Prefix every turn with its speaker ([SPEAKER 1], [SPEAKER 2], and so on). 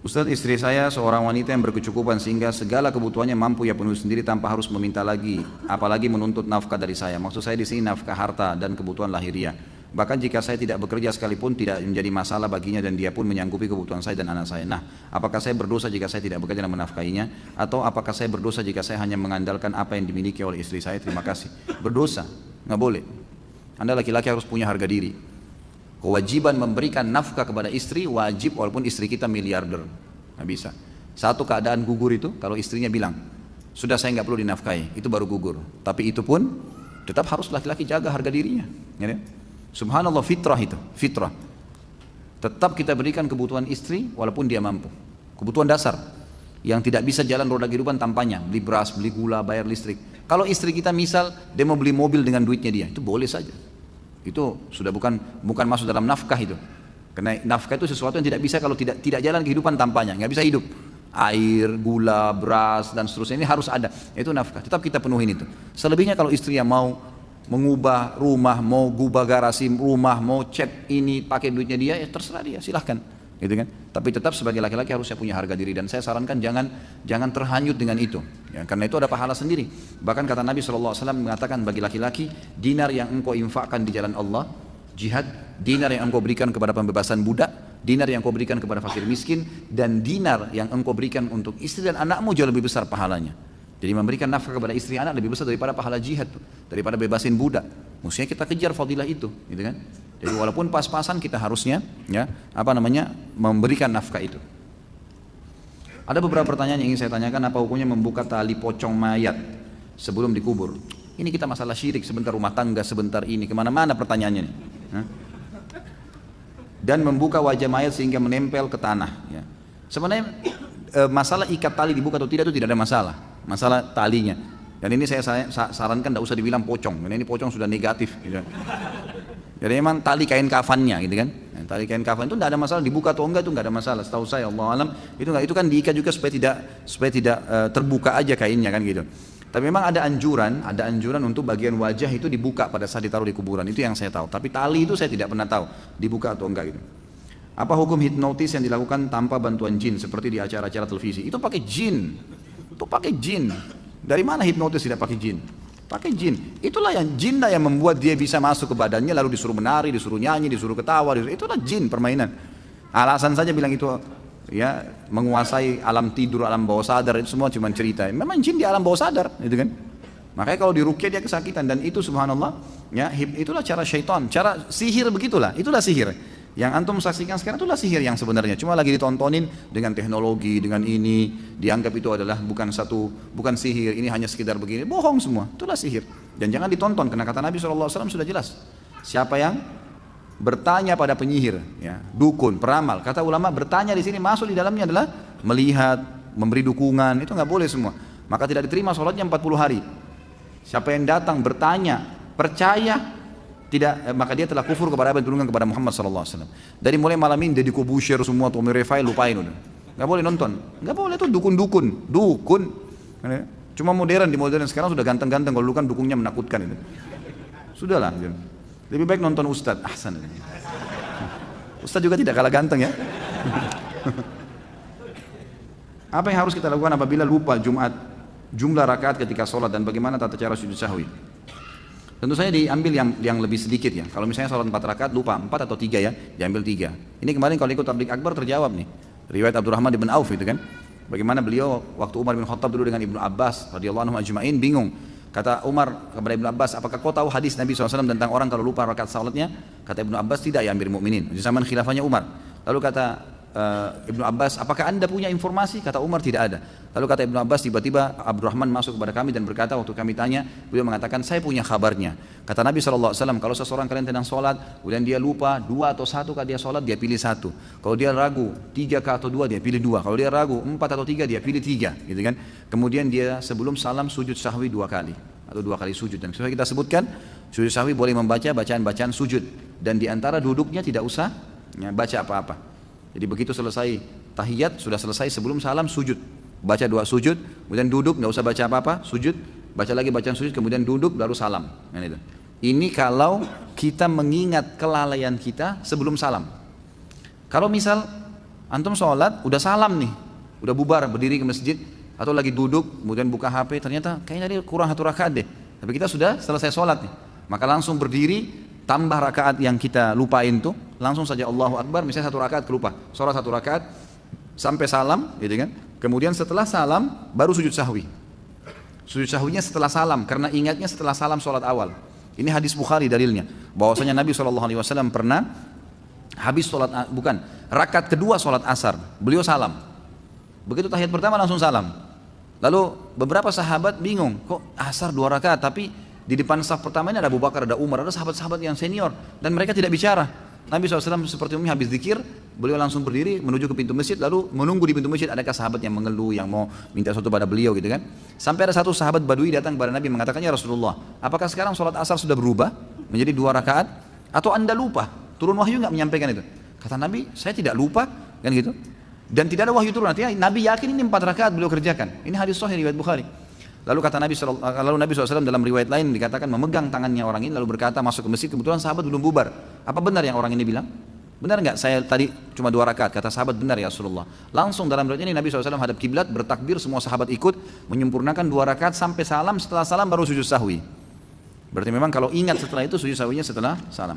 [SPEAKER 1] Ustadz, istri saya seorang wanita yang berkecukupan sehingga segala kebutuhannya mampu ia penuhi sendiri tanpa harus meminta lagi, apalagi menuntut nafkah dari saya. Maksud saya di sini nafkah harta dan kebutuhan lahiriah. Bahkan jika saya tidak bekerja sekalipun tidak menjadi masalah baginya dan dia pun menyanggupi kebutuhan saya dan anak saya. Nah, apakah saya berdosa jika saya tidak bekerja dan menafkahinya? Atau apakah saya berdosa jika saya hanya mengandalkan apa yang dimiliki oleh istri saya? Terima kasih. Berdosa, nggak boleh. Anda laki-laki harus punya harga diri. Kewajiban memberikan nafkah kepada istri wajib walaupun istri kita miliarder. Nggak bisa. Satu keadaan gugur itu kalau istrinya bilang, sudah saya nggak perlu dinafkahi, itu baru gugur. Tapi itu pun tetap harus laki-laki jaga harga dirinya. Ya, subhanallah, fitrah itu, fitrah. Tetap kita berikan kebutuhan istri walaupun dia mampu. Kebutuhan dasar yang tidak bisa jalan roda kehidupan tanpanya, beli beras, beli gula, bayar listrik. Kalau istri kita misal dia mau beli mobil dengan duitnya dia, itu boleh saja. Itu sudah bukan masuk dalam nafkah itu. Karena nafkah itu sesuatu yang tidak bisa kalau tidak jalan kehidupan tanpanya, nggak bisa hidup. Air, gula, beras dan seterusnya ini harus ada. Itu nafkah. Tetap kita penuhin itu. Selebihnya kalau istri yang mau mengubah rumah, mau gubah garasi rumah, mau cat ini pakai duitnya dia, ya terserah dia, silahkan. Gitu kan? Tapi tetap sebagai laki-laki harus saya punya harga diri dan saya sarankan jangan terhanyut dengan itu. Ya, karena itu ada pahala sendiri. Bahkan kata Nabi SAW mengatakan bagi laki-laki, dinar yang engkau infakkan di jalan Allah, jihad, dinar yang engkau berikan kepada pembebasan budak, dinar yang engkau berikan kepada fakir miskin, dan dinar yang engkau berikan untuk istri dan anakmu jauh lebih besar pahalanya. Jadi memberikan nafkah kepada istri anak lebih besar daripada pahala jihad, daripada bebasin budak. Mestinya kita kejar fadilah itu, gitu kan? Jadi walaupun pas-pasan kita harusnya memberikan nafkah itu. Ada beberapa pertanyaan yang ingin saya tanyakan. Apa hukumnya membuka tali pocong mayat sebelum dikubur? Ini kita masalah syirik, sebentar rumah tangga, sebentar ini, kemana-mana pertanyaannya nih. Dan membuka wajah mayat sehingga menempel ke tanah. Ya. Sebenarnya masalah ikat tali dibuka atau tidak itu tidak ada masalah. Masalah talinya. Dan ini saya sarankan tidak usah dibilang pocong, karena ini pocong sudah negatif. Gitu. Jadi memang tali kain kafannya, gitu kan? Tali kain kafan itu tidak ada masalah, dibuka atau enggak itu enggak ada masalah. Setahu saya, Allah alam, itu kan diikat juga supaya tidak terbuka aja kainnya kan gitu. Tapi memang ada anjuran untuk bagian wajah itu dibuka pada saat ditaruh di kuburan. Itu yang saya tahu. Tapi tali itu saya tidak pernah tahu dibuka atau enggak gitu. Apa hukum hipnotis yang dilakukan tanpa bantuan jin seperti di acara-acara televisi? Itu pakai jin. Itu pakai jin. Dari mana hipnotis tidak pakai jin? Pakai jin. Itulah jin yang membuat dia bisa masuk ke badannya lalu disuruh menari, disuruh nyanyi, disuruh ketawa. Itulah jin permainan. Alasan saja bilang itu ya menguasai alam tidur, alam bawah sadar, itu semua cuma cerita. Memang jin di alam bawah sadar, gitu kan? Makanya kalau diruqyah dia kesakitan dan itu subhanallah, ya itulah cara syaitan, cara sihir begitulah. Itulah sihir. Yang antum saksikan sekarang itulah sihir yang sebenarnya. Cuma lagi ditontonin dengan teknologi, dengan ini dianggap itu adalah bukan sihir, ini hanya sekedar begini. Bohong semua. Itulah sihir. Dan jangan ditonton karena kata Nabi SAW sudah jelas. Siapa yang bertanya pada penyihir, ya, dukun, peramal, kata ulama bertanya di sini masuk di dalamnya adalah melihat, memberi dukungan, itu nggak boleh semua. Maka tidak diterima sholatnya 40 hari. Siapa yang datang bertanya, percaya tidak, maka dia telah kufur kepada apa yang diturunkan kepada Muhammad SAW. Dari mulai malam ini dia dikubusir semua, Tommy Refai lupain udah. Nggak boleh nonton, nggak boleh tuh dukun. Cuma modern, di modern sekarang sudah ganteng-ganteng, kalau dulu kan dukungnya menakutkan itu. Sudahlah, lebih baik nonton Ustadz. Ahsan. Ustadz juga tidak kalah ganteng ya. Apa yang harus kita lakukan apabila lupa jumlah rakaat ketika sholat dan bagaimana tata cara sujud sahwi? Tentu saja diambil yang lebih sedikit ya. Kalau misalnya sholat 4 rakaat lupa 4 atau 3 ya, diambil 3. Ini kemarin kalau ikut tabligh akbar terjawab nih. Riwayat Abdurrahman bin Auf itu kan. Bagaimana beliau waktu Umar bin Khattab dulu dengan Ibnu Abbas radhiyallahu anhu ajma'in bingung. Kata Umar kepada Ibnu Abbas, apakah kau tahu hadis Nabi SAW tentang orang kalau lupa rakaat salatnya? Kata Ibnu Abbas, tidak ya Amirul Mukminin. Di zaman khilafahnya Umar. Lalu kata Ibnu Abbas, apakah anda punya informasi? Kata Umar, tidak ada. Lalu kata Ibnu Abbas, tiba-tiba Abdurrahman masuk kepada kami dan berkata, waktu kami tanya, beliau mengatakan, saya punya kabarnya. Kata Nabi SAW, kalau seseorang kalian sedang sholat, kemudian dia lupa 2 atau 1 kah dia sholat, dia pilih 1. Kalau dia ragu 3 kah atau 2, dia pilih 2. Kalau dia ragu 4 atau 3, dia pilih 3, gitu kan? Kemudian dia sebelum salam sujud sahwi 2 kali atau 2 kali sujud. Dan sesuai kita sebutkan, sujud sahwi boleh membaca bacaan-bacaan sujud, dan diantara duduknya tidak usah ya, baca apa-apa. Jadi begitu selesai tahiyat, sudah selesai sebelum salam sujud, baca 2 sujud, kemudian duduk, nggak usah baca apa-apa, sujud, baca lagi bacaan sujud, kemudian duduk baru salam. Ini kalau kita mengingat kelalaian kita sebelum salam. Kalau misal Antum sholat, udah salam nih, udah bubar berdiri ke masjid, atau lagi duduk, kemudian buka HP, ternyata kayaknya tadi kurang 1 rakaat deh. Tapi kita sudah selesai sholat nih, maka langsung berdiri, tambah rakaat yang kita lupain tuh, langsung saja Allahu Akbar, misalnya 1 rakaat kelupa, sholat 1 rakaat, sampai salam, gitu kan. Kemudian setelah salam, baru sujud sahwi. Sujud sahwinya setelah salam, karena ingatnya setelah salam sholat awal. Ini hadis Bukhari dalilnya, bahwasanya Nabi SAW pernah habis sholat, rakaat kedua sholat asar, beliau salam. Begitu tahiyat pertama langsung salam. Lalu beberapa sahabat bingung, kok asar 2 rakaat, tapi di depan saf pertama ini ada Abu Bakar, ada Umar, ada sahabat-sahabat yang senior, dan mereka tidak bicara. Nabi SAW seperti umumnya habis zikir, beliau langsung berdiri menuju ke pintu masjid, lalu menunggu di pintu masjid adakah sahabat yang mengeluh, yang mau minta sesuatu pada beliau gitu kan. Sampai ada satu sahabat Badui datang kepada Nabi mengatakan, ya Rasulullah, apakah sekarang sholat asar sudah berubah menjadi 2 rakaat, atau anda lupa, turun wahyu nggak menyampaikan itu? Kata Nabi, saya tidak lupa, kan gitu. Dan tidak ada wahyu turun, artinya Nabi yakin ini 4 rakaat beliau kerjakan. Ini hadis sahih riwayat Bukhari. Lalu kata Nabi SAW dalam riwayat lain dikatakan memegang tangannya orang ini lalu berkata masuk ke masjid, kebetulan sahabat belum bubar. Apa benar yang orang ini bilang? Benar nggak saya tadi cuma 2 rakaat? Kata sahabat, benar ya Rasulullah. Langsung dalam riwayat ini Nabi SAW hadap kiblat, bertakbir, semua sahabat ikut menyempurnakan 2 rakaat sampai salam, setelah salam baru sujud sahwi. Berarti memang kalau ingat setelah itu sujud sahwinya setelah salam.